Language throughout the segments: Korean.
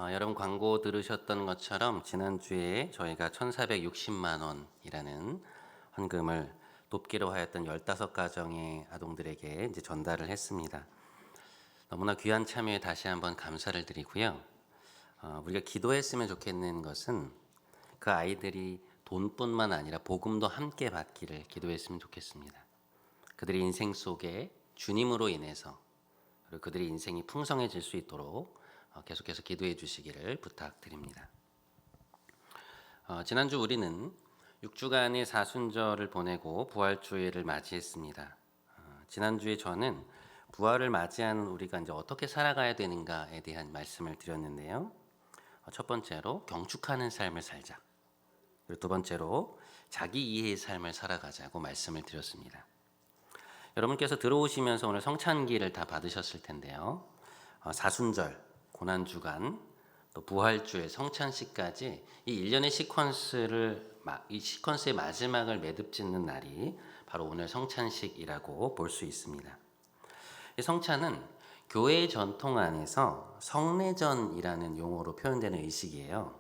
여러분 광고 들으셨던 것처럼 지난주에 저희가 1,460만 원이라는 헌금을 돕기로 하였던 15가정의 아동들에게 이제 전달을 했습니다. 너무나 귀한 참여에 다시 한번 감사를 드리고요. 우리가 기도했으면 좋겠는 것은 그 아이들이 돈뿐만 아니라 복음도 함께 받기를 기도했으면 좋겠습니다. 그들의 인생 속에 주님으로 인해서 그리고 그들의 인생이 풍성해질 수 있도록 계속해서 기도해 주시기를 부탁드립니다. 지난주 우리는 6주간의 사순절을 보내고 부활주일을 맞이했습니다. 지난주에 저는 부활을 맞이하는 우리가 이제 어떻게 살아가야 되는가에 대한 말씀을 드렸는데요. 첫 번째로 경축하는 삶을 살자. 그리고 두 번째로 자기 이해의 삶을 살아가자고 말씀을 드렸습니다. 여러분께서 들어오시면서 오늘 성찬기를 다 받으셨을 텐데요. 사순절, 고난주간, 또 부활주일, 성찬식까지 이 일련의 이 시퀀스의 마지막을 매듭짓는 날이 바로 오늘 성찬식이라고 볼 수 있습니다. 이 성찬은 교회의 전통 안에서 성례전이라는 용어로 표현되는 의식이에요.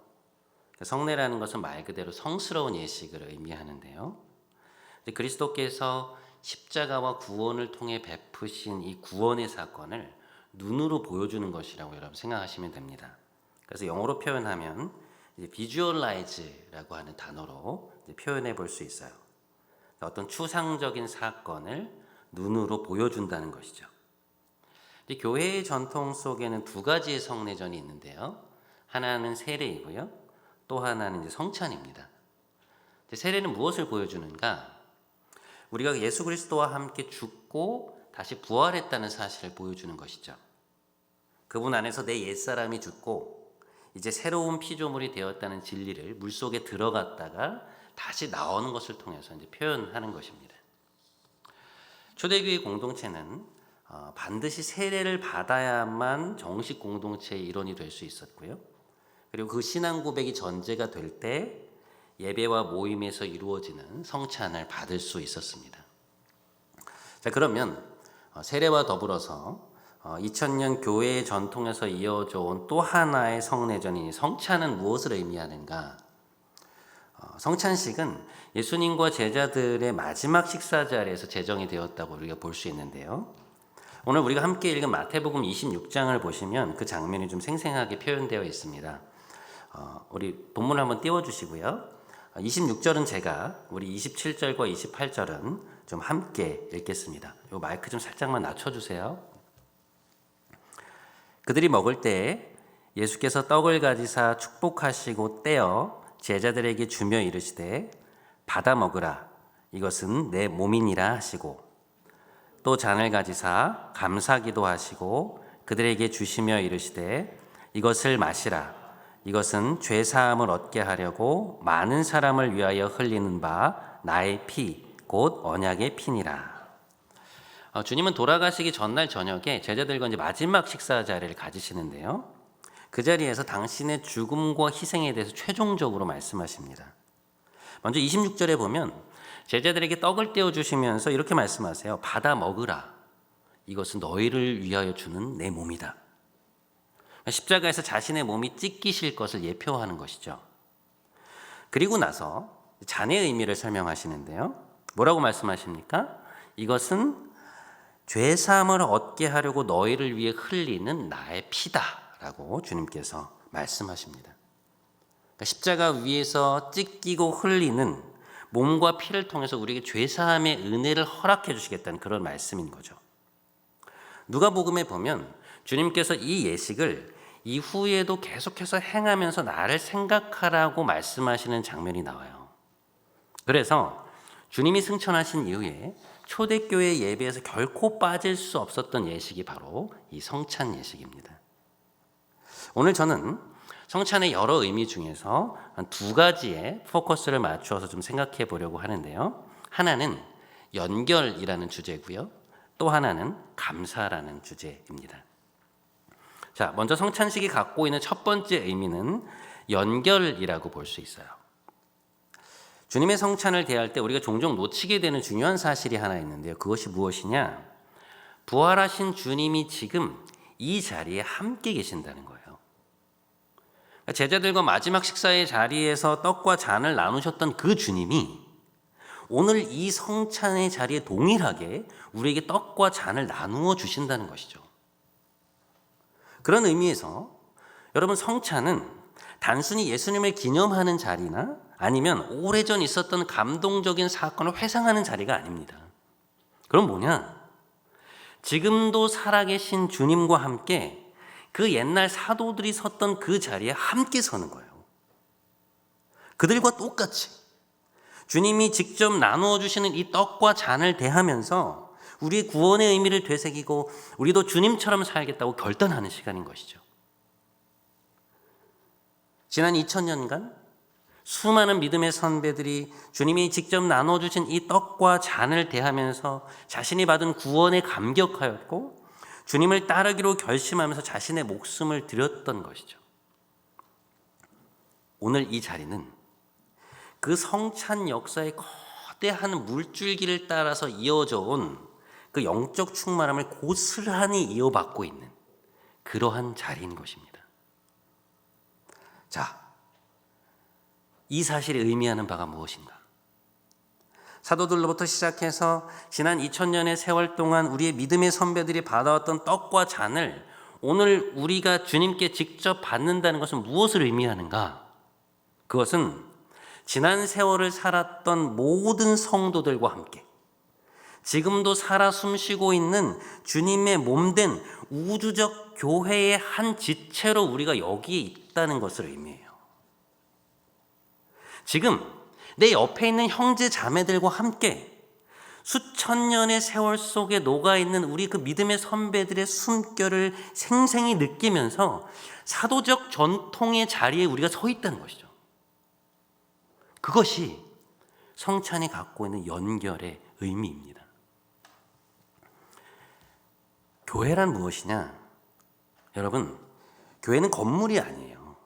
성례라는 것은 말 그대로 성스러운 예식을 의미하는데요. 그리스도께서 십자가와 구원을 통해 베푸신 이 구원의 사건을 눈으로 보여주는 것이라고 여러분 생각하시면 됩니다. 그래서 영어로 표현하면 visualize라고 하는 단어로 표현해 볼 수 있어요. 어떤 추상적인 사건을 눈으로 보여준다는 것이죠. 교회의 전통 속에는 두 가지의 성례전이 있는데요. 하나는 세례이고요. 또 하나는 성찬입니다. 세례는 무엇을 보여주는가? 우리가 예수 그리스도와 함께 죽고 다시 부활했다는 사실을 보여주는 것이죠. 그분 안에서 내 옛사람이 죽고 이제 새로운 피조물이 되었다는 진리를 물속에 들어갔다가 다시 나오는 것을 통해서 이제 표현하는 것입니다. 초대교회 공동체는 반드시 세례를 받아야만 정식 공동체의 일원이 될 수 있었고요. 그리고 그 신앙 고백이 전제가 될 때 예배와 모임에서 이루어지는 성찬을 받을 수 있었습니다. 자, 그러면 세례와 더불어서 2000년 교회의 전통에서 이어져 온 또 하나의 성례전인 성찬은 무엇을 의미하는가? 성찬식은 예수님과 제자들의 마지막 식사 자리에서 제정이 되었다고 우리가 볼 수 있는데요. 오늘 우리가 함께 읽은 마태복음 26장을 보시면 그 장면이 좀 생생하게 표현되어 있습니다. 우리 본문을 한번 띄워주시고요. 26절은 제가, 우리 27절과 28절은 좀 함께 읽겠습니다. 요 마이크 좀 살짝만 낮춰주세요. 그들이 먹을 때 예수께서 떡을 가지사 축복하시고 떼어 제자들에게 주며 이르시되 받아 먹으라, 이것은 내 몸이니라 하시고, 또 잔을 가지사 감사기도 하시고 그들에게 주시며 이르시되 이것을 마시라, 이것은 죄 사함을 얻게 하려고 많은 사람을 위하여 흘리는 바 나의 피, 곧 언약의 피니라. 주님은 돌아가시기 전날 저녁에 제자들과 이제 마지막 식사 자리를 가지시는데요. 그 자리에서 당신의 죽음과 희생에 대해서 최종적으로 말씀하십니다. 먼저 26절에 보면 제자들에게 떡을 떼어 주시면서 이렇게 말씀하세요. 받아 먹으라. 이것은 너희를 위하여 주는 내 몸이다. 십자가에서 자신의 몸이 찢기실 것을 예표하는 것이죠. 그리고 나서 잔의 의미를 설명하시는데요. 뭐라고 말씀하십니까? 이것은 죄사함을 얻게 하려고 너희를 위해 흘리는 나의 피다라고 주님께서 말씀하십니다. 그러니까 십자가 위에서 찢기고 흘리는 몸과 피를 통해서 우리에게 죄사함의 은혜를 허락해 주시겠다는 그런 말씀인 거죠. 누가복음에 보면 주님께서 이 예식을 이후에도 계속해서 행하면서 나를 생각하라고 말씀하시는 장면이 나와요. 그래서 주님이 승천하신 이후에 초대교회 예배에서 결코 빠질 수 없었던 예식이 바로 이 성찬 예식입니다. 오늘 저는 성찬의 여러 의미 중에서 한 두 가지에 포커스를 맞추어서 좀 생각해 보려고 하는데요. 하나는 연결이라는 주제고요. 또 하나는 감사라는 주제입니다. 자, 먼저 성찬식이 갖고 있는 첫 번째 의미는 연결이라고 볼 수 있어요. 주님의 성찬을 대할 때 우리가 종종 놓치게 되는 중요한 사실이 하나 있는데요. 그것이 무엇이냐? 부활하신 주님이 지금 이 자리에 함께 계신다는 거예요. 제자들과 마지막 식사의 자리에서 떡과 잔을 나누셨던 그 주님이 오늘 이 성찬의 자리에 동일하게 우리에게 떡과 잔을 나누어 주신다는 것이죠. 그런 의미에서 여러분, 성찬은 단순히 예수님을 기념하는 자리나 아니면 오래전 있었던 감동적인 사건을 회상하는 자리가 아닙니다. 그럼 뭐냐? 지금도 살아계신 주님과 함께 그 옛날 사도들이 섰던 그 자리에 함께 서는 거예요. 그들과 똑같이 주님이 직접 나누어 주시는 이 떡과 잔을 대하면서 우리의 구원의 의미를 되새기고 우리도 주님처럼 살겠다고 결단하는 시간인 것이죠. 지난 2000년간 수많은 믿음의 선배들이 주님이 직접 나누어 주신 이 떡과 잔을 대하면서 자신이 받은 구원에 감격하였고 주님을 따르기로 결심하면서 자신의 목숨을 드렸던 것이죠. 오늘 이 자리는 그 성찬 역사의 거대한 물줄기를 따라서 이어져 온 그 영적 충만함을 고스란히 이어받고 있는 그러한 자리인 것입니다. 자, 이 사실이 의미하는 바가 무엇인가? 사도들로부터 시작해서 지난 2000년의 세월 동안 우리의 믿음의 선배들이 받아왔던 떡과 잔을 오늘 우리가 주님께 직접 받는다는 것은 무엇을 의미하는가? 그것은 지난 세월을 살았던 모든 성도들과 함께 지금도 살아 숨쉬고 있는 주님의 몸된 우주적 교회의 한 지체로 우리가 여기에 있다는 것을 의미해요. 지금 내 옆에 있는 형제 자매들과 함께 수천 년의 세월 속에 녹아있는 우리 그 믿음의 선배들의 숨결을 생생히 느끼면서 사도적 전통의 자리에 우리가 서 있다는 것이죠. 그것이 성찬이 갖고 있는 연결의 의미입니다. 교회란 무엇이냐? 여러분, 교회는 건물이 아니에요.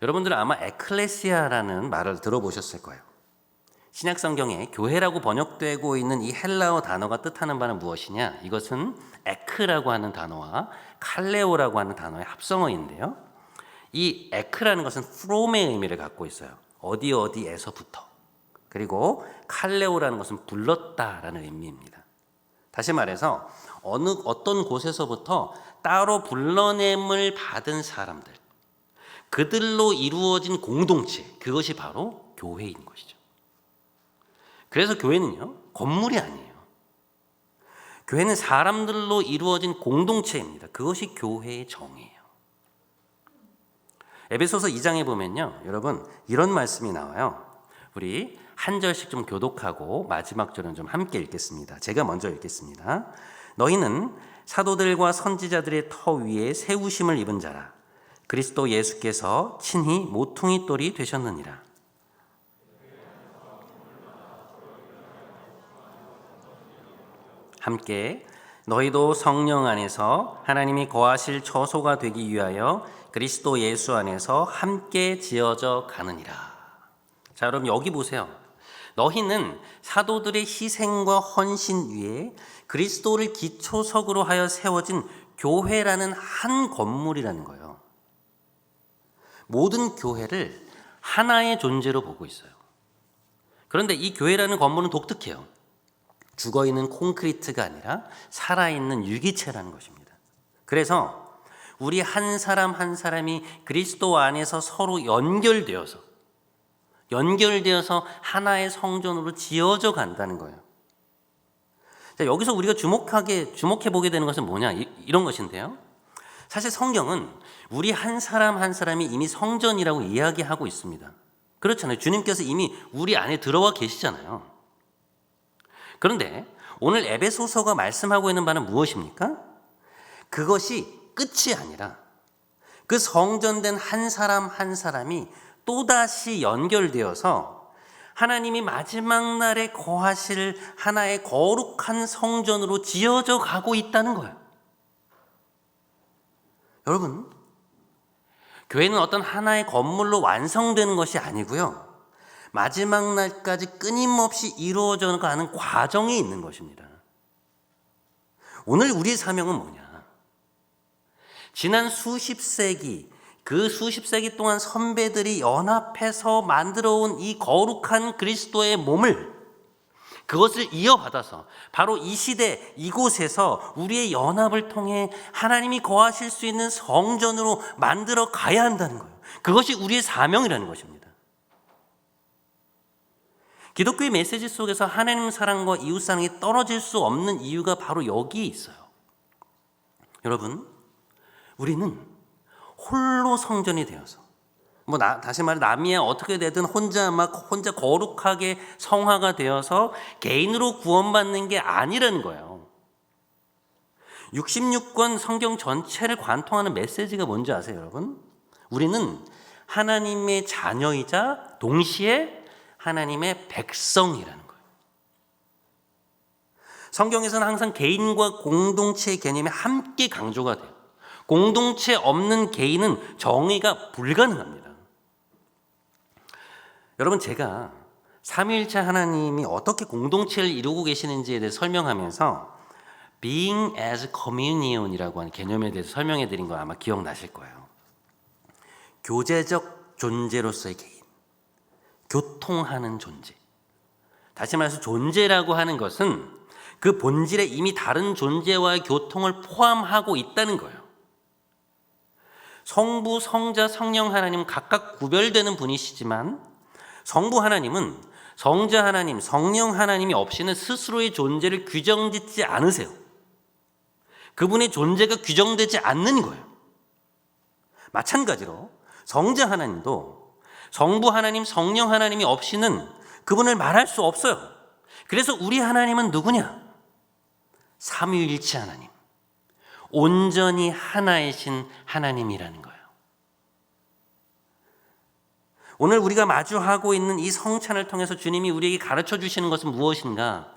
여러분들은 아마 에클레시아라는 말을 들어보셨을 거예요. 신약 성경에 교회라고 번역되고 있는 이 헬라어 단어가 뜻하는 바는 무엇이냐? 이것은 에크라고 하는 단어와 칼레오라고 하는 단어의 합성어인데요. 이 에크라는 것은 from의 의미를 갖고 있어요. 어디에서부터. 그리고 칼레오라는 것은 불렀다라는 의미입니다. 다시 말해서 어떤 곳에서부터 따로 불러냄을 받은 사람들, 그들로 이루어진 공동체, 그것이 바로 교회인 것이죠. 그래서 교회는요, 건물이 아니에요. 교회는 사람들로 이루어진 공동체입니다. 그것이 교회의 정의예요. 에베소서 2장에 보면요, 여러분, 이런 말씀이 나와요. 우리 한 절씩 좀 교독하고 마지막 절은 좀 함께 읽겠습니다. 제가 먼저 읽겠습니다. 너희는 사도들과 선지자들의 터 위에 세우심을 입은 자라. 그리스도 예수께서 친히 모퉁이 돌이 되셨느니라. 함께 너희도 성령 안에서 하나님이 거하실 처소가 되기 위하여 그리스도 예수 안에서 함께 지어져 가느니라. 자, 여러분 여기 보세요. 너희는 사도들의 희생과 헌신 위에 그리스도를 기초석으로 하여 세워진 교회라는 한 건물이라는 거예요. 모든 교회를 하나의 존재로 보고 있어요. 그런데 이 교회라는 건물은 독특해요. 죽어있는 콘크리트가 아니라 살아있는 유기체라는 것입니다. 그래서 우리 한 사람 한 사람이 그리스도 안에서 서로 연결되어서 하나의 성전으로 지어져 간다는 거예요. 자, 여기서 우리가 주목해 보게 되는 것은 뭐냐? 이런 것인데요. 사실 성경은 우리 한 사람 한 사람이 이미 성전이라고 이야기하고 있습니다. 그렇잖아요. 주님께서 이미 우리 안에 들어와 계시잖아요. 그런데 오늘 에베소서가 말씀하고 있는 바는 무엇입니까? 그것이 끝이 아니라 그 성전된 한 사람 한 사람이 또다시 연결되어서 하나님이 마지막 날에 거하실 하나의 거룩한 성전으로 지어져 가고 있다는 거예요. 여러분, 교회는 어떤 하나의 건물로 완성되는 것이 아니고요, 마지막 날까지 끊임없이 이루어져 가는 과정이 있는 것입니다. 오늘 우리의 사명은 뭐냐? 지난 수십 세기 그 수십 세기 동안 선배들이 연합해서 만들어온 이 거룩한 그리스도의 몸을, 그것을 이어받아서 바로 이 시대 이곳에서 우리의 연합을 통해 하나님이 거하실 수 있는 성전으로 만들어 가야 한다는 거예요. 그것이 우리의 사명이라는 것입니다. 기독교의 메시지 속에서 하나님 사랑과 이웃 사랑이 떨어질 수 없는 이유가 바로 여기에 있어요. 여러분, 우리는 홀로 성전이 되어서, 다시 말해 남이야 어떻게 되든 혼자 거룩하게 성화가 되어서 개인으로 구원받는 게 아니라는 거예요. 66권 성경 전체를 관통하는 메시지가 뭔지 아세요, 여러분? 우리는 하나님의 자녀이자 동시에 하나님의 백성이라는 거예요. 성경에서는 항상 개인과 공동체의 개념이 함께 강조가 돼요. 공동체 없는 개인은 정의가 불가능합니다. 여러분, 제가 삼위일체 하나님이 어떻게 공동체를 이루고 계시는지에 대해서 설명하면서 Being as Communion이라고 하는 개념에 대해서 설명해 드린 거 아마 기억나실 거예요. 교제적 존재로서의 개인, 교통하는 존재. 다시 말해서 존재라고 하는 것은 그 본질에 이미 다른 존재와의 교통을 포함하고 있다는 거예요. 성부, 성자, 성령 하나님은 각각 구별되는 분이시지만 성부 하나님은 성자 하나님, 성령 하나님이 없이는 스스로의 존재를 규정짓지 않으세요. 그분의 존재가 규정되지 않는 거예요. 마찬가지로 성자 하나님도 성부 하나님, 성령 하나님이 없이는 그분을 말할 수 없어요. 그래서 우리 하나님은 누구냐? 삼위일체 하나님, 온전히 하나이신 하나님이라는 거예요. 오늘 우리가 마주하고 있는 이 성찬을 통해서 주님이 우리에게 가르쳐 주시는 것은 무엇인가?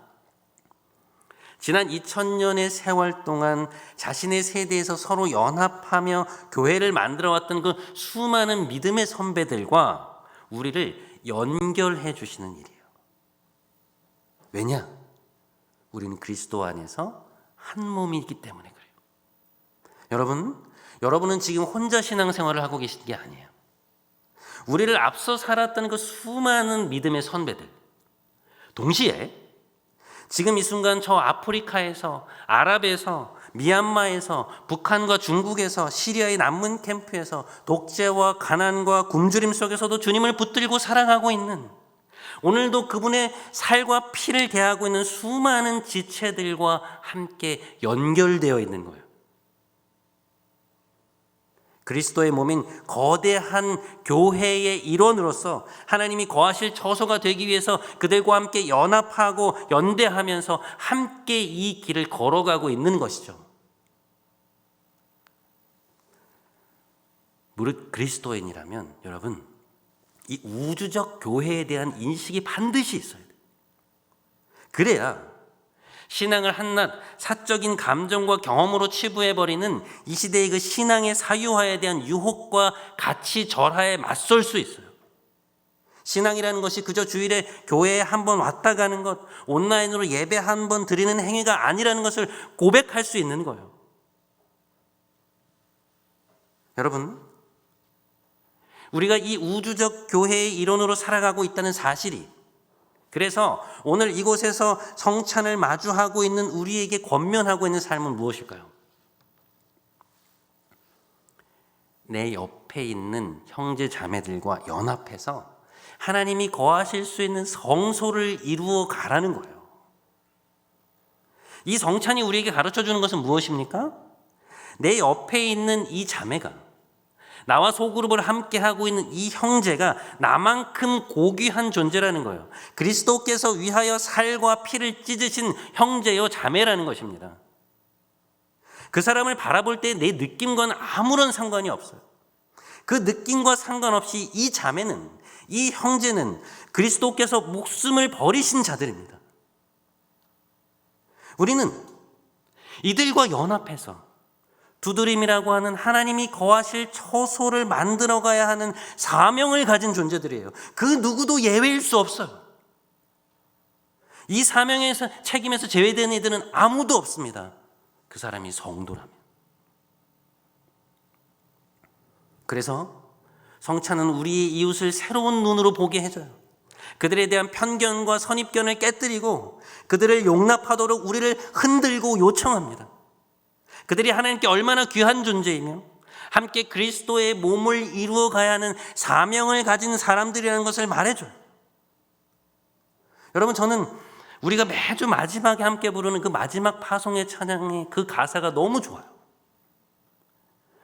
지난 2000년의 세월 동안 자신의 세대에서 서로 연합하며 교회를 만들어왔던 그 수많은 믿음의 선배들과 우리를 연결해 주시는 일이에요. 왜냐? 우리는 그리스도 안에서 한 몸이기 때문에 그래요. 여러분은 지금 혼자 신앙생활을 하고 계신 게 아니에요. 우리를 앞서 살았던 그 수많은 믿음의 선배들, 동시에 지금 이 순간 저 아프리카에서, 아랍에서, 미얀마에서, 북한과 중국에서, 시리아의 난민 캠프에서 독재와 가난과 굶주림 속에서도 주님을 붙들고 사랑하고 있는, 오늘도 그분의 살과 피를 대하고 있는 수많은 지체들과 함께 연결되어 있는 거예요. 그리스도의 몸인 거대한 교회의 일원으로서 하나님이 거하실 처소가 되기 위해서 그들과 함께 연합하고 연대하면서 함께 이 길을 걸어가고 있는 것이죠. 무릇 그리스도인이라면 여러분, 이 우주적 교회에 대한 인식이 반드시 있어야 돼요. 그래야 신앙을 한낱 사적인 감정과 경험으로 치부해버리는 이 시대의 그 신앙의 사유화에 대한 유혹과 가치 절하에 맞설 수 있어요. 신앙이라는 것이 그저 주일에 교회에 한번 왔다 가는 것, 온라인으로 예배 한번 드리는 행위가 아니라는 것을 고백할 수 있는 거예요. 여러분, 우리가 이 우주적 교회의 일원으로 살아가고 있다는 사실이, 그래서 오늘 이곳에서 성찬을 마주하고 있는 우리에게 권면하고 있는 삶은 무엇일까요? 내 옆에 있는 형제 자매들과 연합해서 하나님이 거하실 수 있는 성소를 이루어 가라는 거예요. 이 성찬이 우리에게 가르쳐 주는 것은 무엇입니까? 내 옆에 있는 이 자매가, 나와 소그룹을 함께하고 있는 이 형제가 나만큼 고귀한 존재라는 거예요. 그리스도께서 위하여 살과 피를 찢으신 형제요 자매라는 것입니다. 그 사람을 바라볼 때 내 느낌과는 아무런 상관이 없어요. 그 느낌과 상관없이 이 자매는, 이 형제는 그리스도께서 목숨을 버리신 자들입니다. 우리는 이들과 연합해서 두드림이라고 하는 하나님이 거하실 처소를 만들어 가야 하는 사명을 가진 존재들이에요. 그 누구도 예외일 수 없어요. 이 사명에서, 책임에서 제외되는 이들은 아무도 없습니다. 그 사람이 성도라면. 그래서 성찬은 우리의 이웃을 새로운 눈으로 보게 해줘요. 그들에 대한 편견과 선입견을 깨뜨리고 그들을 용납하도록 우리를 흔들고 요청합니다. 그들이 하나님께 얼마나 귀한 존재이며 함께 그리스도의 몸을 이루어 가야 하는 사명을 가진 사람들이라는 것을 말해줘요. 여러분, 저는 우리가 매주 마지막에 함께 부르는 그 마지막 파송의 찬양의 그 가사가 너무 좋아요.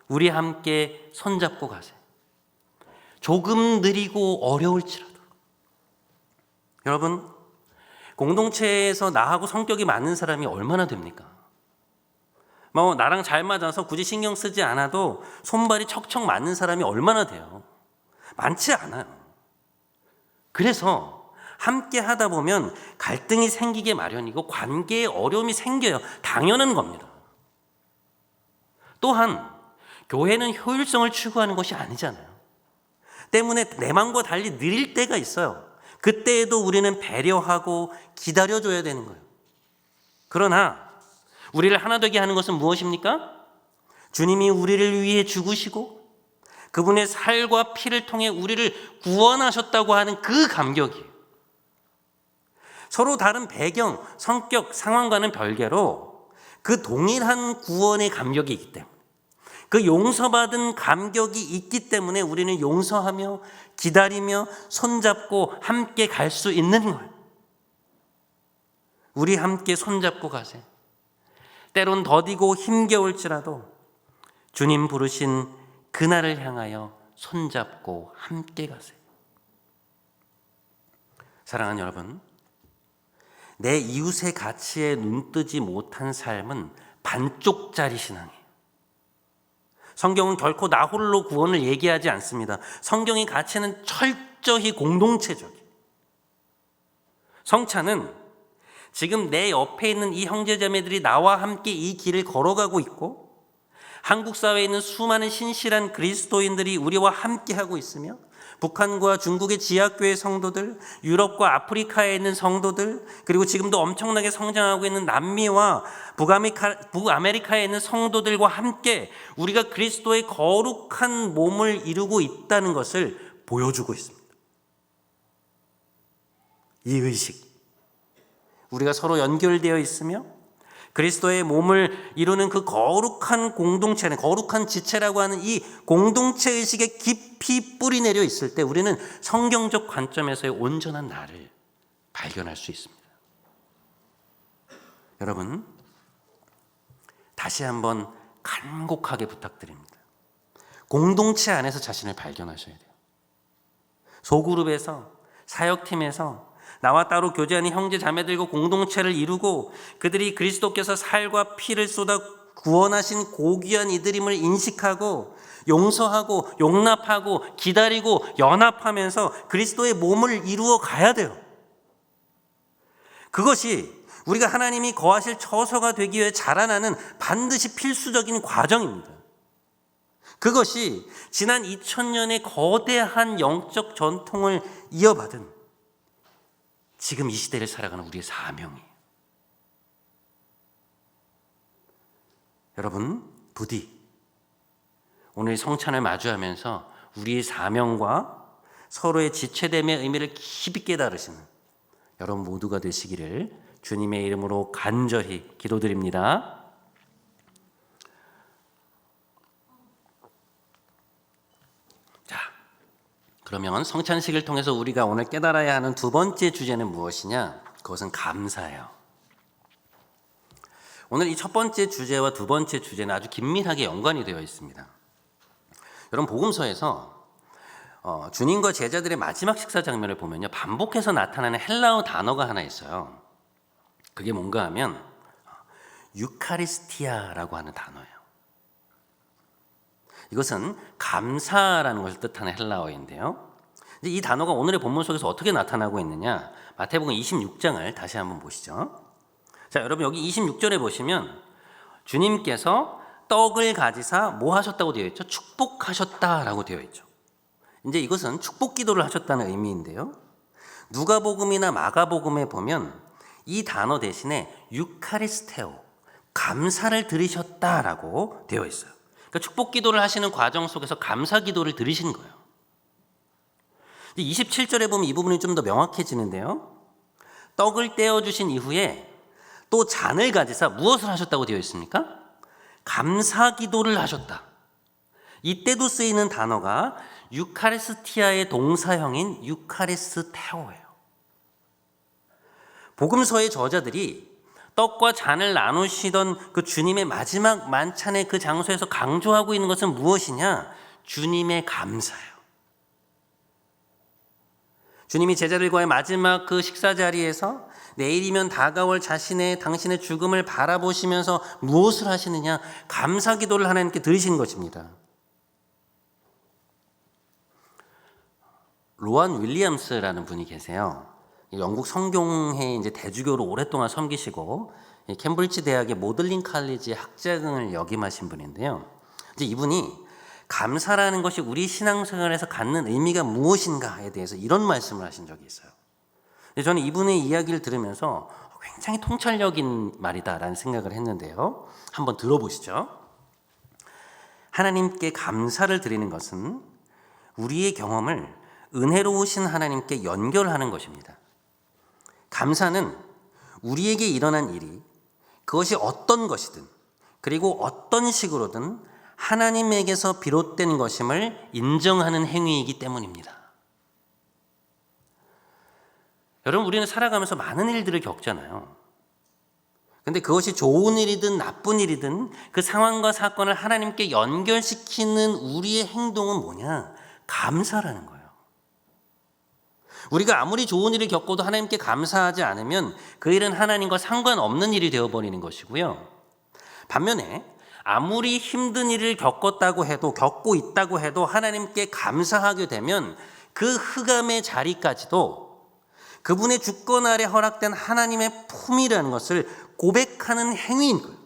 우리 함께 손잡고 가세요. 조금 느리고 어려울지라도. 여러분, 공동체에서 나하고 성격이 맞는 사람이 얼마나 됩니까? 나랑 잘 맞아서 굳이 신경 쓰지 않아도 손발이 척척 맞는 사람이 얼마나 돼요? 많지 않아요. 그래서 함께 하다 보면 갈등이 생기게 마련이고 관계에 어려움이 생겨요. 당연한 겁니다. 또한 교회는 효율성을 추구하는 것이 아니잖아요. 때문에 내 마음과 달리 느릴 때가 있어요. 그때에도 우리는 배려하고 기다려줘야 되는 거예요. 그러나 우리를 하나 되게 하는 것은 무엇입니까? 주님이 우리를 위해 죽으시고 그분의 살과 피를 통해 우리를 구원하셨다고 하는 그 감격이에요. 서로 다른 배경, 성격, 상황과는 별개로 그 동일한 구원의 감격이 있기 때문에, 그 용서받은 감격이 있기 때문에 우리는 용서하며 기다리며 손잡고 함께 갈 수 있는 거예요. 우리 함께 손잡고 가세요. 때론 더디고 힘겨울지라도 주님 부르신 그날을 향하여 손잡고 함께 가세요. 사랑하는 여러분, 내 이웃의 가치에 눈뜨지 못한 삶은 반쪽짜리 신앙이에요. 성경은 결코 나 홀로 구원을 얘기하지 않습니다. 성경의 가치는 철저히 공동체적이에요. 성찬은 지금 내 옆에 있는 이 형제자매들이 나와 함께 이 길을 걸어가고 있고 한국 사회에 있는 수많은 신실한 그리스도인들이 우리와 함께 하고 있으며 북한과 중국의 지하교회 성도들, 유럽과 아프리카에 있는 성도들, 그리고 지금도 엄청나게 성장하고 있는 남미와 북아메리카에 있는 성도들과 함께 우리가 그리스도의 거룩한 몸을 이루고 있다는 것을 보여주고 있습니다. 이 의식, 우리가 서로 연결되어 있으며 그리스도의 몸을 이루는 그 거룩한 공동체는, 거룩한 지체라고 하는 이 공동체 의식에 깊이 뿌리 내려 있을 때 우리는 성경적 관점에서의 온전한 나를 발견할 수 있습니다. 여러분, 다시 한번 간곡하게 부탁드립니다. 공동체 안에서 자신을 발견하셔야 돼요. 소그룹에서, 사역팀에서 나와 따로 교제하는 형제 자매들과 공동체를 이루고 그들이 그리스도께서 살과 피를 쏟아 구원하신 고귀한 이들임을 인식하고 용서하고 용납하고 기다리고 연합하면서 그리스도의 몸을 이루어 가야 돼요. 그것이 우리가 하나님이 거하실 처소가 되기 위해 자라나는 반드시 필수적인 과정입니다. 그것이 지난 2000년의 거대한 영적 전통을 이어받은 지금 이 시대를 살아가는 우리의 사명이에요. 여러분, 부디 오늘 성찬을 마주하면서 우리의 사명과 서로의 지체됨의 의미를 깊이 깨달으시는 여러분 모두가 되시기를 주님의 이름으로 간절히 기도드립니다. 그러면 성찬식을 통해서 우리가 오늘 깨달아야 하는 두 번째 주제는 무엇이냐? 그것은 감사예요. 오늘 이 첫 번째 주제와 두 번째 주제는 아주 긴밀하게 연관이 되어 있습니다. 여러분, 복음서에서 주님과 제자들의 마지막 식사 장면을 보면요, 반복해서 나타나는 헬라어 단어가 하나 있어요. 그게 뭔가 하면 유카리스티아라고 하는 단어예요. 이것은 감사라는 것을 뜻하는 헬라어인데요. 이 단어가 오늘의 본문 속에서 어떻게 나타나고 있느냐? 마태복음 26장을 다시 한번 보시죠. 자, 여러분 여기 26절에 보시면 주님께서 떡을 가지사 뭐 하셨다고 되어 있죠? 축복하셨다라고 되어 있죠. 이제 이것은 축복 기도를 하셨다는 의미인데요. 누가복음이나 마가복음에 보면 이 단어 대신에 유카리스테오, 감사를 드리셨다라고 되어 있어요. 그러니까 축복 기도를 하시는 과정 속에서 감사 기도를 드리시는 거예요. 27절에 보면 이 부분이 좀 더 명확해지는데요. 떡을 떼어주신 이후에 또 잔을 가지사 무엇을 하셨다고 되어 있습니까? 감사 기도를 하셨다. 이때도 쓰이는 단어가 유카리스티아의 동사형인 유카리스테오예요. 복음서의 저자들이 떡과 잔을 나누시던 그 주님의 마지막 만찬의 그 장소에서 강조하고 있는 것은 무엇이냐? 주님의 감사예요. 주님이 제자들과의 마지막 그 식사 자리에서 내일이면 다가올 당신의 죽음을 바라보시면서 무엇을 하시느냐? 감사 기도를 하나님께 드리신 것입니다. 로안 윌리엄스라는 분이 계세요. 영국 성경회 이제 대주교로 오랫동안 섬기시고 캠브리지 대학의 모들링 칼리지 학자금을 역임하신 분인데요. 이제 이분이 감사라는 것이 우리 신앙생활에서 갖는 의미가 무엇인가에 대해서 이런 말씀을 하신 적이 있어요. 저는 이분의 이야기를 들으면서 굉장히 통찰력인 말이다라는 생각을 했는데요. 한번 들어보시죠. 하나님께 감사를 드리는 것은 우리의 경험을 은혜로우신 하나님께 연결하는 것입니다. 감사는 우리에게 일어난 일이 그것이 어떤 것이든 그리고 어떤 식으로든 하나님에게서 비롯된 것임을 인정하는 행위이기 때문입니다. 여러분, 우리는 살아가면서 많은 일들을 겪잖아요. 근데 그것이 좋은 일이든 나쁜 일이든 그 상황과 사건을 하나님께 연결시키는 우리의 행동은 뭐냐? 감사라는 거예요. 우리가 아무리 좋은 일을 겪어도 하나님께 감사하지 않으면 그 일은 하나님과 상관없는 일이 되어버리는 것이고요. 반면에 아무리 힘든 일을 겪고 있다고 해도 하나님께 감사하게 되면 그 흑암의 자리까지도 그분의 주권 아래 허락된 하나님의 품이라는 것을 고백하는 행위인 거예요.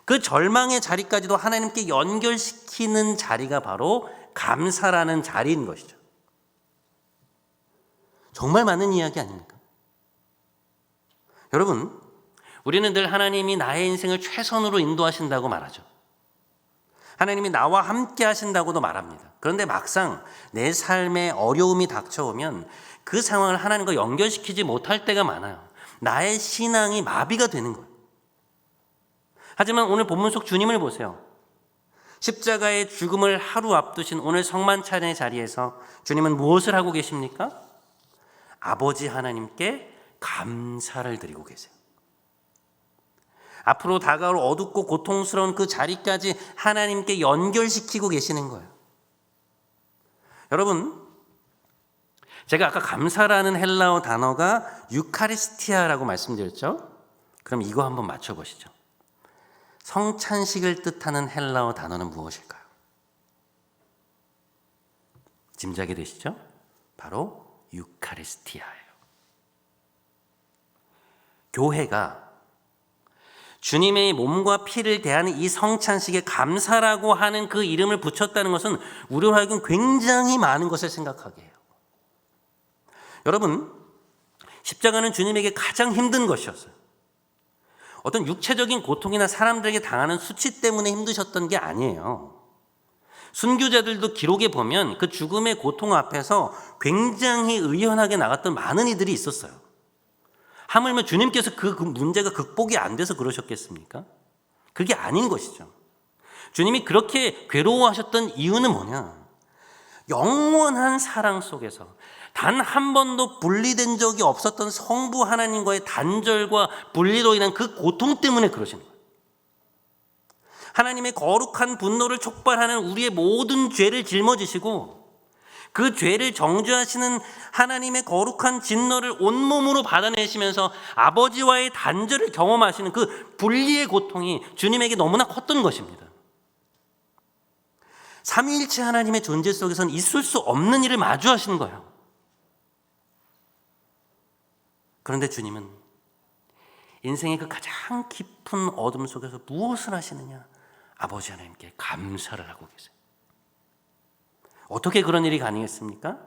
그 절망의 자리까지도 하나님께 연결시키는 자리가 바로 감사라는 자리인 것이죠. 정말 많은 이야기 아닙니까? 여러분, 우리는 늘 하나님이 나의 인생을 최선으로 인도하신다고 말하죠. 하나님이 나와 함께 하신다고도 말합니다. 그런데 막상 내 삶에 어려움이 닥쳐오면 그 상황을 하나님과 연결시키지 못할 때가 많아요. 나의 신앙이 마비가 되는 거예요. 하지만 오늘 본문 속 주님을 보세요. 십자가의 죽음을 하루 앞두신 오늘 성만찬의 자리에서 주님은 무엇을 하고 계십니까? 아버지 하나님께 감사를 드리고 계세요. 앞으로 다가올 어둡고 고통스러운 그 자리까지 하나님께 연결시키고 계시는 거예요. 여러분, 제가 아까 감사라는 헬라어 단어가 유카리스티아라고 말씀드렸죠? 그럼 이거 한번 맞춰보시죠. 성찬식을 뜻하는 헬라어 단어는 무엇일까요? 짐작이 되시죠? 바로 유카리스티아예요. 교회가 주님의 몸과 피를 대하는 이 성찬식에 감사라고 하는 그 이름을 붙였다는 것은 우리로 하여금 굉장히 많은 것을 생각하게 해요. 여러분, 십자가는 주님에게 가장 힘든 것이었어요. 어떤 육체적인 고통이나 사람들에게 당하는 수치 때문에 힘드셨던 게 아니에요. 순교자들도 기록에 보면 그 죽음의 고통 앞에서 굉장히 의연하게 나갔던 많은 이들이 있었어요. 하물며 주님께서 그 문제가 극복이 안 돼서 그러셨겠습니까? 그게 아닌 것이죠. 주님이 그렇게 괴로워하셨던 이유는 뭐냐? 영원한 사랑 속에서 단 한 번도 분리된 적이 없었던 성부 하나님과의 단절과 분리로 인한 그 고통 때문에 그러신 거예요. 하나님의 거룩한 분노를 촉발하는 우리의 모든 죄를 짊어지시고 그 죄를 정죄하시는 하나님의 거룩한 진노를 온몸으로 받아내시면서 아버지와의 단절을 경험하시는 그 분리의 고통이 주님에게 너무나 컸던 것입니다. 삼위일체 하나님의 존재 속에서는 있을 수 없는 일을 마주하시는 거예요. 그런데 주님은 인생의 그 가장 깊은 어둠 속에서 무엇을 하시느냐? 아버지 하나님께 감사를 하고 계세요. 어떻게 그런 일이 가능했습니까?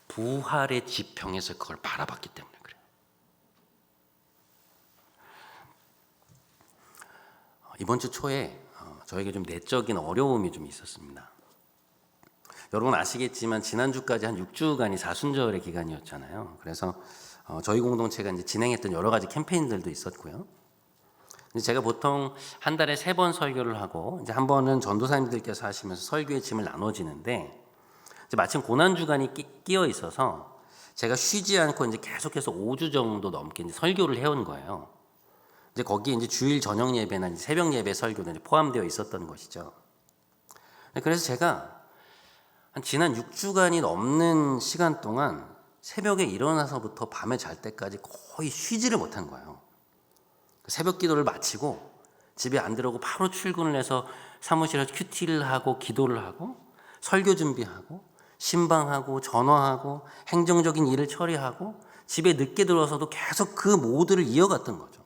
부활의 지평에서 그걸 바라봤기 때문에 그래요. 이번 주 초에 저에게 좀 내적인 어려움이 좀 있었습니다. 여러분 아시겠지만 지난주까지 한 6주간이 사순절의 기간이었잖아요. 그래서 저희 공동체가 이제 진행했던 여러 가지 캠페인들도 있었고요. 제가 보통 한 달에 3번 설교를 하고 이제 한 번은 전도사님들께서 하시면서 설교의 짐을 나눠지는데 이제 마침 고난 주간이 끼어 있어서 제가 쉬지 않고 이제 계속해서 5주 정도 넘게 이제 설교를 해온 거예요. 이제 거기에 이제 주일 저녁 예배나 이제 새벽 예배 설교도 이제 포함되어 있었던 것이죠. 그래서 제가 한 지난 6주간이 넘는 시간 동안 새벽에 일어나서부터 밤에 잘 때까지 거의 쉬지를 못한 거예요. 새벽 기도를 마치고 집에 안 들어오고 바로 출근을 해서 사무실에서 큐티를 하고 기도를 하고 설교 준비하고 신방하고 전화하고 행정적인 일을 처리하고 집에 늦게 들어와서도 계속 그 모드를 이어갔던 거죠.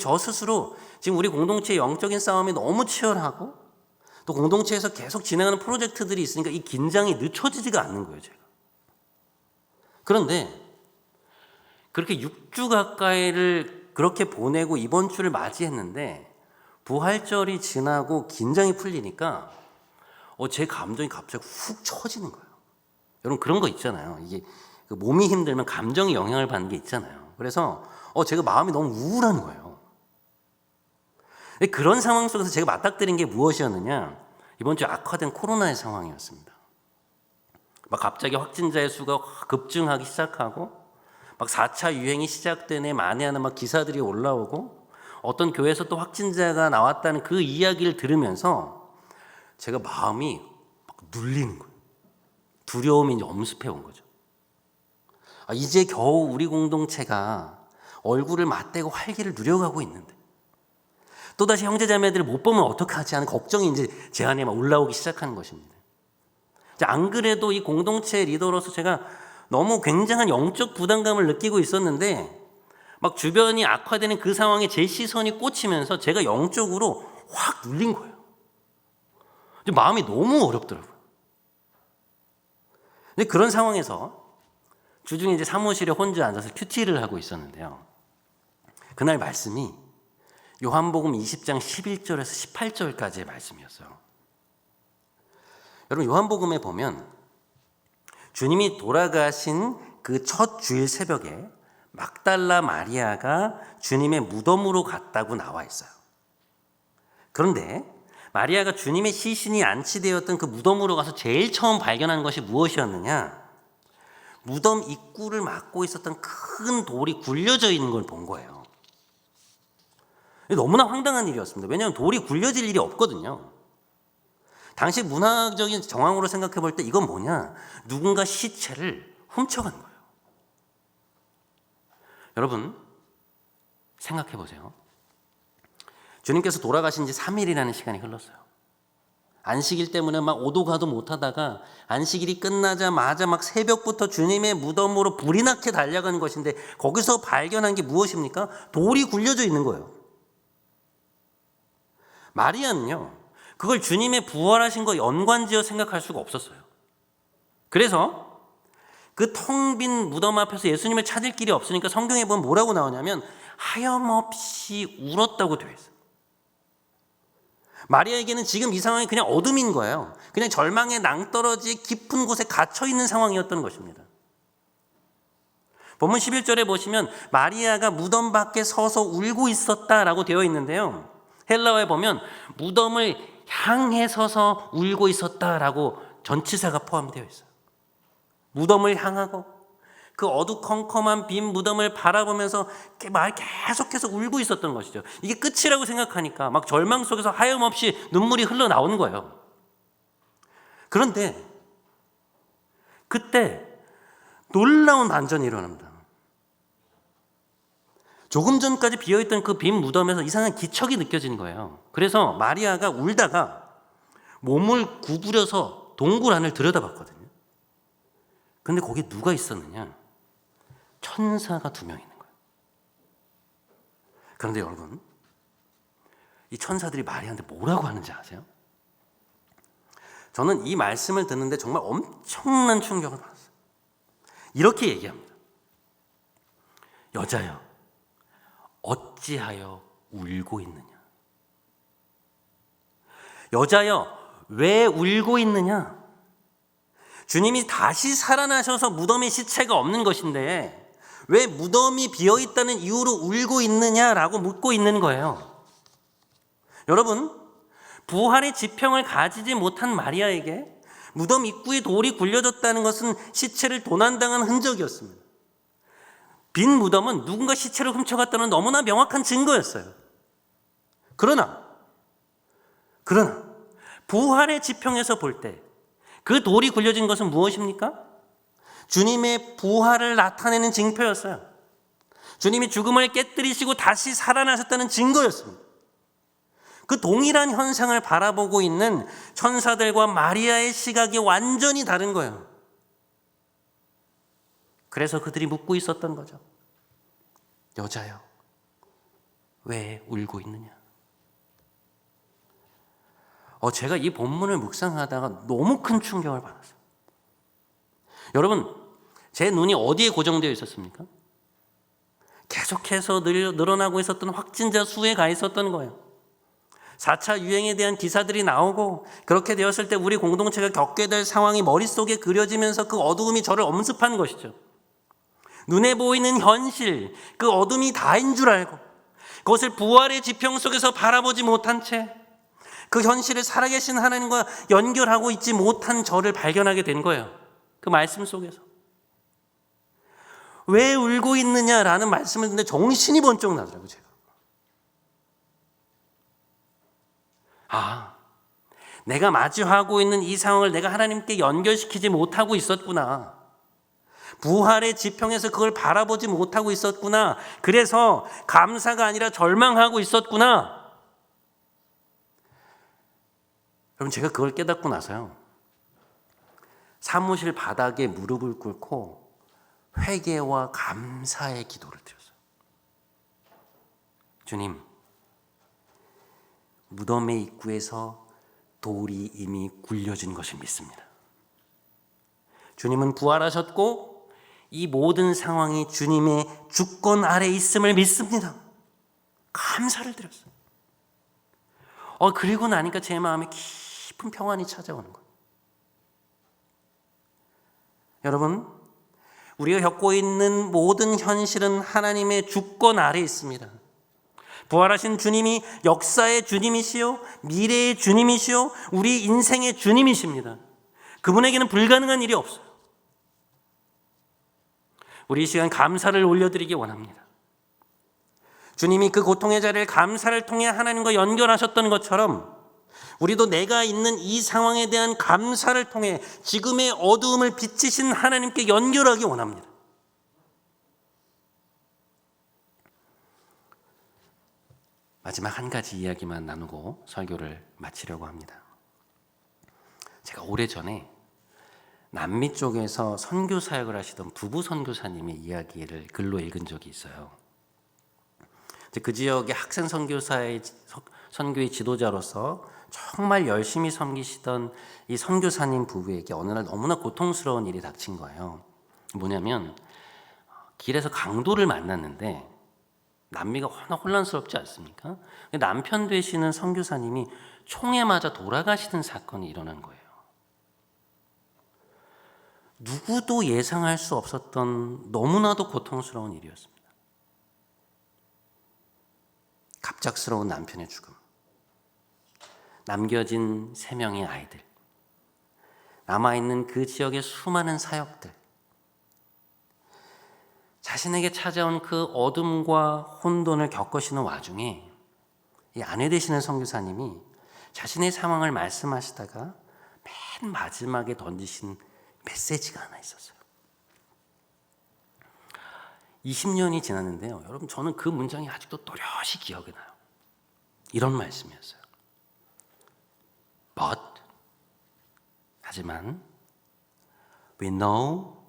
저 스스로 지금 우리 공동체의 영적인 싸움이 너무 치열하고 또 공동체에서 계속 진행하는 프로젝트들이 있으니까 이 긴장이 늦춰지지가 않는 거예요, 제가. 그런데 그렇게 6주 가까이를 그렇게 보내고 이번 주를 맞이했는데 부활절이 지나고 긴장이 풀리니까 제 감정이 갑자기 훅 처지는 거예요. 여러분 그런 거 있잖아요. 이게 그 몸이 힘들면 감정이 영향을 받는 게 있잖아요. 그래서 제가 마음이 너무 우울한 거예요. 그런 상황 속에서 제가 맞닥뜨린 게 무엇이었느냐? 이번 주 악화된 코로나의 상황이었습니다. 막 갑자기 확진자의 수가 급증하기 시작하고 막 4차 유행이 시작되네 만에 막 기사들이 올라오고 어떤 교회에서 또 확진자가 나왔다는 그 이야기를 들으면서 제가 마음이 막 눌리는 거예요. 두려움이 이제 엄습해 온 거죠. 이제 겨우 우리 공동체가 얼굴을 맞대고 활기를 누려가고 있는데 또다시 형제자매들을 못 보면 어떡하지 하는 걱정이 이제 제 안에 막 올라오기 시작하는 것입니다. 안 그래도 이 공동체 리더로서 제가 너무 굉장한 영적 부담감을 느끼고 있었는데 막 주변이 악화되는 그 상황에 제 시선이 꽂히면서 제가 영적으로 확 눌린 거예요. 마음이 너무 어렵더라고요. 근데 그런 상황에서 주중에 이제 사무실에 혼자 앉아서 큐티를 하고 있었는데요. 그날 말씀이 요한복음 20장 11절에서 18절까지의 말씀이었어요. 여러분 요한복음에 보면 주님이 돌아가신 그 첫 주일 새벽에 막달라 마리아가 주님의 무덤으로 갔다고 나와 있어요. 그런데 마리아가 주님의 시신이 안치되었던 그 무덤으로 가서 제일 처음 발견한 것이 무엇이었느냐? 무덤 입구를 막고 있었던 큰 돌이 굴려져 있는 걸 본 거예요. 너무나 황당한 일이었습니다. 왜냐하면 돌이 굴려질 일이 없거든요. 당시 문화적인 정황으로 생각해 볼 때 이건 뭐냐? 누군가 시체를 훔쳐간 거예요. 여러분 생각해 보세요. 주님께서 돌아가신 지 3일이라는 시간이 흘렀어요. 안식일 때문에 막 오도 가도 못하다가 안식일이 끝나자마자 막 새벽부터 주님의 무덤으로 불이 나게 달려가는 것인데 거기서 발견한 게 무엇입니까? 돌이 굴려져 있는 거예요. 마리아는요, 그걸 주님의 부활하신 거 연관지어 생각할 수가 없었어요. 그래서 그 텅 빈 무덤 앞에서 예수님을 찾을 길이 없으니까 성경에 보면 뭐라고 나오냐면 하염없이 울었다고 되어 있어요. 마리아에게는 지금 이 상황이 그냥 어둠인 거예요. 그냥 절망의 낭떠러지 깊은 곳에 갇혀있는 상황이었던 것입니다. 본문 11절에 보시면 마리아가 무덤 밖에 서서 울고 있었다라고 되어 있는데요. 헬라어에 보면 무덤을 향해 서서 울고 있었다라고 전치사가 포함되어 있어요. 무덤을 향하고 그 어두컴컴한 빈 무덤을 바라보면서 계속해서 울고 있었던 것이죠. 이게 끝이라고 생각하니까 막 절망 속에서 하염없이 눈물이 흘러나오는 거예요. 그런데 그때 놀라운 반전이 일어납니다. 조금 전까지 비어있던 그 빈 무덤에서 이상한 기척이 느껴지는 거예요. 그래서 마리아가 울다가 몸을 구부려서 동굴 안을 들여다봤거든요. 근데 거기에 누가 있었느냐? 천사가 2명 있는 거예요. 그런데 여러분, 이 천사들이 마리아한테 뭐라고 하는지 아세요? 저는 이 말씀을 듣는데 정말 엄청난 충격을 받았어요. 이렇게 얘기합니다. 여자여, 어찌하여 울고 있느냐? 여자여, 왜 울고 있느냐? 주님이 다시 살아나셔서 무덤에 시체가 없는 것인데 왜 무덤이 비어있다는 이유로 울고 있느냐라고 묻고 있는 거예요. 여러분, 부활의 지평을 가지지 못한 마리아에게 무덤 입구에 돌이 굴려졌다는 것은 시체를 도난당한 흔적이었습니다. 빈 무덤은 누군가 시체를 훔쳐갔다는 너무나 명확한 증거였어요. 그러나 부활의 지평에서 볼 때 그 돌이 굴려진 것은 무엇입니까? 주님의 부활을 나타내는 징표였어요. 주님이 죽음을 깨뜨리시고 다시 살아나셨다는 증거였습니다. 그 동일한 현상을 바라보고 있는 천사들과 마리아의 시각이 완전히 다른 거예요. 그래서 그들이 묻고 있었던 거죠. 여자여, 왜 울고 있느냐? 제가 이 본문을 묵상하다가 너무 큰 충격을 받았어요. 여러분, 제 눈이 어디에 고정되어 있었습니까? 계속해서 늘어나고 있었던 확진자 수에 가 있었던 거예요. 4차 유행에 대한 기사들이 나오고 그렇게 되었을 때 우리 공동체가 겪게 될 상황이 머릿속에 그려지면서 그 어두움이 저를 엄습한 것이죠. 눈에 보이는 현실, 그 어둠이 다인 줄 알고 그것을 부활의 지평 속에서 바라보지 못한 채 그 현실을 살아계신 하나님과 연결하고 있지 못한 저를 발견하게 된 거예요. 그 말씀 속에서. 왜 울고 있느냐라는 말씀을 듣는데 정신이 번쩍 나더라고요, 제가. 내가 마주하고 있는 이 상황을 내가 하나님께 연결시키지 못하고 있었구나. 부활의 지평에서 그걸 바라보지 못하고 있었구나. 그래서 감사가 아니라 절망하고 있었구나. 여러분, 제가 그걸 깨닫고 나서요, 사무실 바닥에 무릎을 꿇고 회개와 감사의 기도를 드렸어요. 주님, 무덤의 입구에서 돌이 이미 굴려진 것을 믿습니다. 주님은 부활하셨고 이 모든 상황이 주님의 주권 아래 있음을 믿습니다. 감사를 드렸어요. 그리고 나니까 제 마음에 깊은 평안이 찾아오는 거예요. 여러분, 우리가 겪고 있는 모든 현실은 하나님의 주권 아래 있습니다. 부활하신 주님이 역사의 주님이시요, 미래의 주님이시요, 우리 인생의 주님이십니다. 그분에게는 불가능한 일이 없어요. 우리 이 시간 감사를 올려드리기 원합니다. 주님이 그 고통의 자리를 감사를 통해 하나님과 연결하셨던 것처럼 우리도 내가 있는 이 상황에 대한 감사를 통해 지금의 어두움을 비치신 하나님께 연결하기 원합니다. 마지막 한 가지 이야기만 나누고 설교를 마치려고 합니다. 제가 오래전에 남미 쪽에서 선교 사역을 하시던 부부 선교사님의 이야기를 글로 읽은 적이 있어요. 그 지역의 학생 선교사의 선교의 지도자로서 정말 열심히 섬기시던 이 선교사님 부부에게 어느 날 너무나 고통스러운 일이 닥친 거예요. 뭐냐면 길에서 강도를 만났는데 남미가 혼란스럽지 않습니까? 남편 되시는 선교사님이 총에 맞아 돌아가시는 사건이 일어난 거예요. 누구도 예상할 수 없었던 너무나도 고통스러운 일이었습니다. 갑작스러운 남편의 죽음, 남겨진 3명의 아이들, 남아있는 그 지역의 수많은 사역들, 자신에게 찾아온 그 어둠과 혼돈을 겪으시는 와중에 이 아내 되시는 선교사님이 자신의 상황을 말씀하시다가 맨 마지막에 던지신 메시지가 하나 있었어요. 20년이 지났는데요, 여러분, 저는 그 문장이 아직도 또렷이 기억이 나요. 이런 말씀이었어요. But, 하지만 we know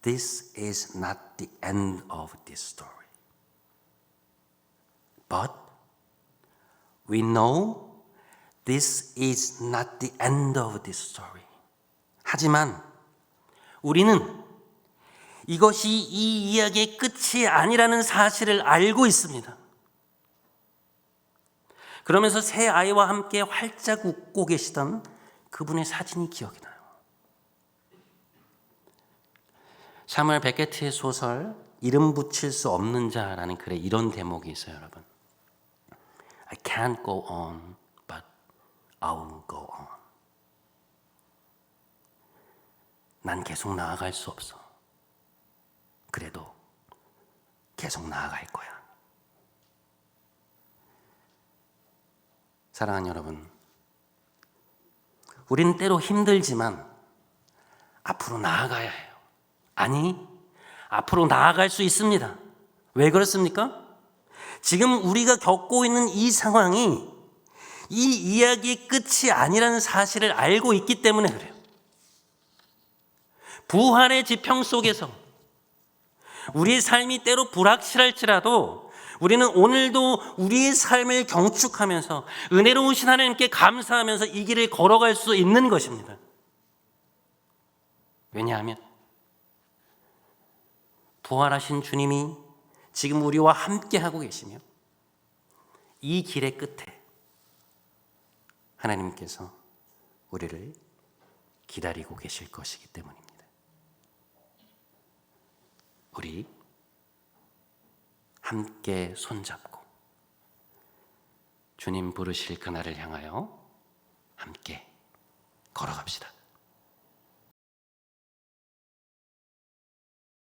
this is not the end of this story. But we know this is not the end of this story. 하지만 우리는 이것이 이 이야기의 끝이 아니라는 사실을 알고 있습니다. 그러면서 새 아이와 함께 활짝 웃고 계시던 그분의 사진이 기억이 나요. 사무엘 베케트의 소설 이름 붙일 수 없는 자라는 글에 이런 대목이 있어요, 여러분. I can't go on, but I'll go on. 난 계속 나아갈 수 없어. 그래도 계속 나아갈 거야. 사랑하는 여러분, 우리는 때로 힘들지만 앞으로 나아가야 해요. 아니, 앞으로 나아갈 수 있습니다. 왜 그렇습니까? 지금 우리가 겪고 있는 이 상황이 이 이야기의 끝이 아니라는 사실을 알고 있기 때문에 그래요. 부활의 지평 속에서 우리의 삶이 때로 불확실할지라도 우리는 오늘도 우리의 삶을 경축하면서 은혜로우신 하나님께 감사하면서 이 길을 걸어갈 수 있는 것입니다. 왜냐하면 부활하신 주님이 지금 우리와 함께 하고 계시며 이 길의 끝에 하나님께서 우리를 기다리고 계실 것이기 때문입니다. 우리 함께 손잡고 주님 부르실 그날을 향하여 함께 걸어갑시다.